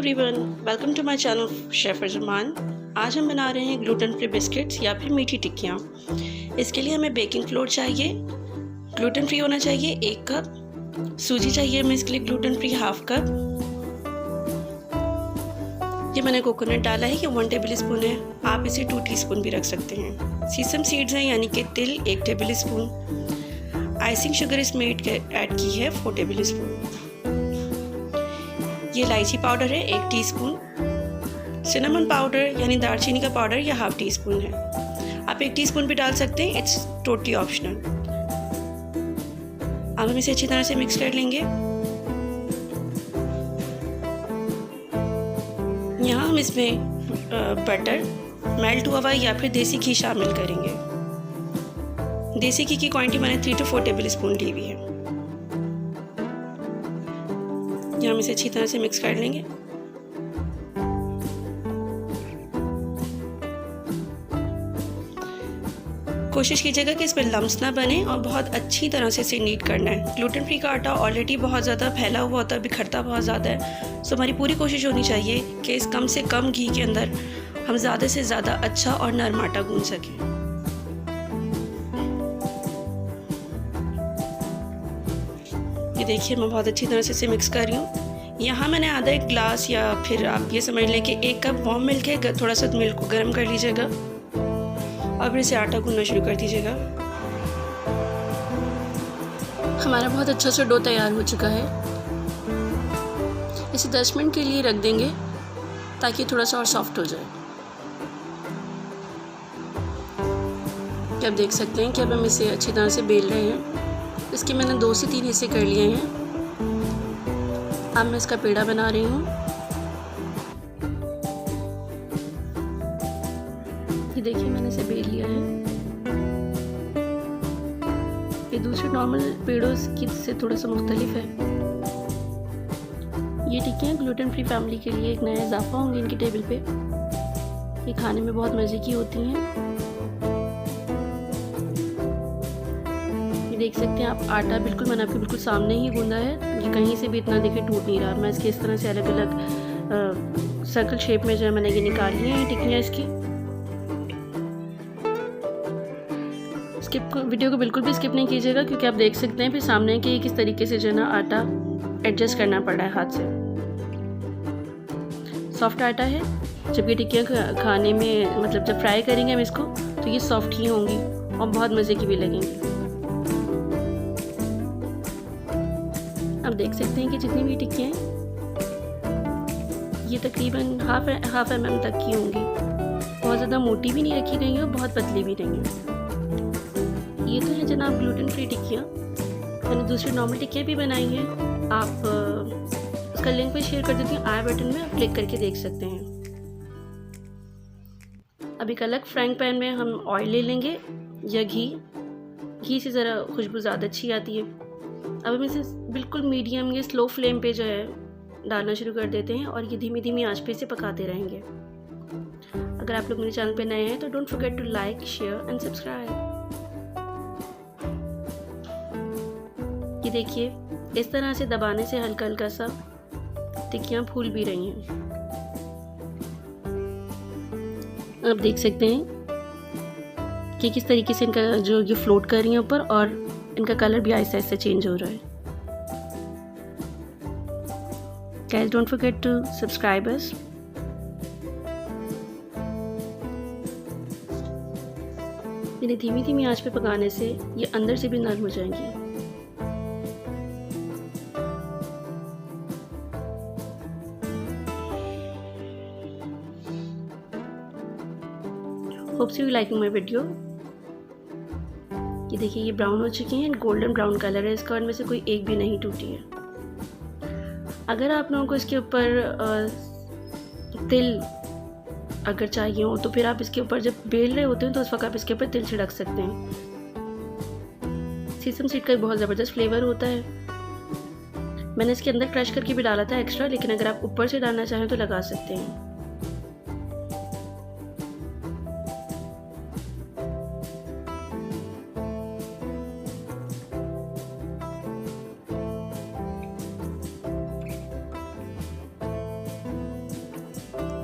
Everyone, welcome to my channel chef Arjuman. आज हम बना रहे हैं ग्लूटेन फ्री बिस्किट्स या फिर मीठी टिक्कियाँ। इसके लिए हमें बेकिंग फ्लोर चाहिए, ग्लूटेन फ्री होना चाहिए 1 कप, सूजी चाहिए हमें इसके लिए ग्लूटेन फ्री 1/2 कप। ये मैंने कोकोनट डाला है, ये 1 टेबल स्पून है, आप इसे 2 टीस्पून भी रख सकते हैं। सीसम सीड्स हैं यानी कि तिल 1 टेबल स्पून। आइसिंग शुगर इसमें ऐड की है 4 टेबल स्पून। ये इलायची पाउडर है 1 टीस्पून। सिनेमन पाउडर यानी दालचीनी का पाउडर या 1/2 टीस्पून है, आप 1 टीस्पून भी डाल सकते हैं, इट्स टोटली ऑप्शनल। अब हम इसे अच्छी तरह से मिक्स कर लेंगे। यहाँ हम इसमें बटर, मेल्ट हुआ हुआ या फिर देसी घी शामिल करेंगे। देसी घी की क्वांटिटी मैंने 3 to 4 टेबल स्पून ली हुई है। हम इसे अच्छी तरह से मिक्स कर लेंगे। कोशिश कीजिएगा कि इस पर लम्स ना बने और बहुत अच्छी तरह से इसे नीट करना है। ग्लूटेन फ्री का आटा ऑलरेडी बहुत ज़्यादा फैला हुआ होता है, बिखरता बहुत ज़्यादा है, सो हमारी पूरी कोशिश होनी चाहिए कि इस कम से कम घी के अंदर हम ज़्यादा से ज़्यादा अच्छा और नरम आटा गूंथ सकें। ये देखिए मैं बहुत अच्छी तरह से इसे मिक्स कर रही हूँ। यहाँ मैंने आधा 1 ग्लास या फिर आप ये समझ लें कि 1 कप वार्म मिल्क है, थोड़ा सा मिल्क को गर्म कर लीजिएगा और फिर इसे आटा गूंथना शुरू कर दीजिएगा। हमारा बहुत अच्छा सा डो तैयार हो चुका है। इसे 10 मिनट के लिए रख देंगे ताकि थोड़ा सा और सॉफ्ट हो जाए। आप देख सकते हैं कि अब हम इसे अच्छी तरह से बेल रहे हैं। इसके मैंने 2 से 3 हिस्से कर लिए हैं। अब मैं इसका पेड़ा बना रही हूँ। ये देखिए मैंने इसे बेल लिया है। ये दूसरे नॉर्मल पेड़ों की से थोड़ा सा मुख्तलिफ है। ये टिक्कियाँ ग्लूटेन फ्री फैमिली के लिए एक नया इजाफा होंगे इनकी टेबल पे। ये खाने में बहुत मज़े की होती हैं। देख सकते हैं आप, आटा बिल्कुल मैंने आपके बिल्कुल सामने ही गूंदा है। ये कहीं से भी इतना देखे टूट नहीं रहा। मैं इसके इस तरह से अलग अलग सर्कल शेप में जो है मैंने ये निकाल ली है टिक्कियाँ इसकी। वीडियो को बिल्कुल भी स्किप नहीं कीजिएगा क्योंकि आप देख सकते हैं फिर सामने कि किस तरीके से जो है ना आटा एडजस्ट करना पड़ रहा है हाथ से। सॉफ्ट आटा है। जब ये टिक्कियाँ खाने में मतलब जब फ्राई करेंगे हम इसको तो ये सॉफ्ट ही होंगी और बहुत मज़े की भी लगेंगी। आप देख सकते हैं कि जितनी भी टिक्कियाँ हैं ये तकरीबन हाफ mm तक की होंगी। बहुत ज़्यादा मोटी भी नहीं रखी गई हैं और बहुत पतली भी नहीं है। ये तो है जनाब ग्लूटेन फ्री टिक्कियाँ। मैंने दूसरी नॉर्मल टिक्कियाँ भी बनाई हैं, आप उसका लिंक भी शेयर कर देती हूँ आई बटन में, आप क्लिक करके देख सकते हैं। अब एक अलग फ्राइंग पैन में हम ऑयल ले लेंगे या घी से ज़रा खुशबू ज़्यादा अच्छी आती है। अब हम इसे बिल्कुल मीडियम या स्लो फ्लेम पे जो है डालना शुरू कर देते हैं और ये धीमी धीमी आंच पे इसे पकाते रहेंगे। अगर आप लोग मेरे चैनल पे नए हैं तो don't forget to like, share and subscribe. ये देखिए इस तरह से दबाने से हल्का हल्का सा टिक्कियाँ फूल भी रही हैं। आप देख सकते हैं कि किस तरीके से इनका जो ये फ्लोट कर रही है ऊपर और इनका कलर भी आहिस्ते आहिस्ते चेंज हो रहा है। Guys, don't forget to subscribe us. इन्हें धीमी धीमी आंच पे पकाने से ये अंदर से भी नरम हो जाएंगी। Hope you liking my video. ये देखिए ये ब्राउन हो चुकी हैं, गोल्डन ब्राउन कलर है इसका और इनमें से कोई एक भी नहीं टूटी है। अगर आप लोगों को इसके ऊपर तिल अगर चाहिए हो तो फिर आप इसके ऊपर जब बेल रहे होते हैं तो उस वक्त आप इसके ऊपर तिल छिड़क सकते हैं। सीसम सीड का बहुत ज़बरदस्त फ्लेवर होता है। मैंने इसके अंदर क्रश करके भी डाला था एक्स्ट्रा, लेकिन अगर आप ऊपर से डालना चाहें तो लगा सकते हैं।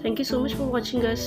Thank you so much for watching us.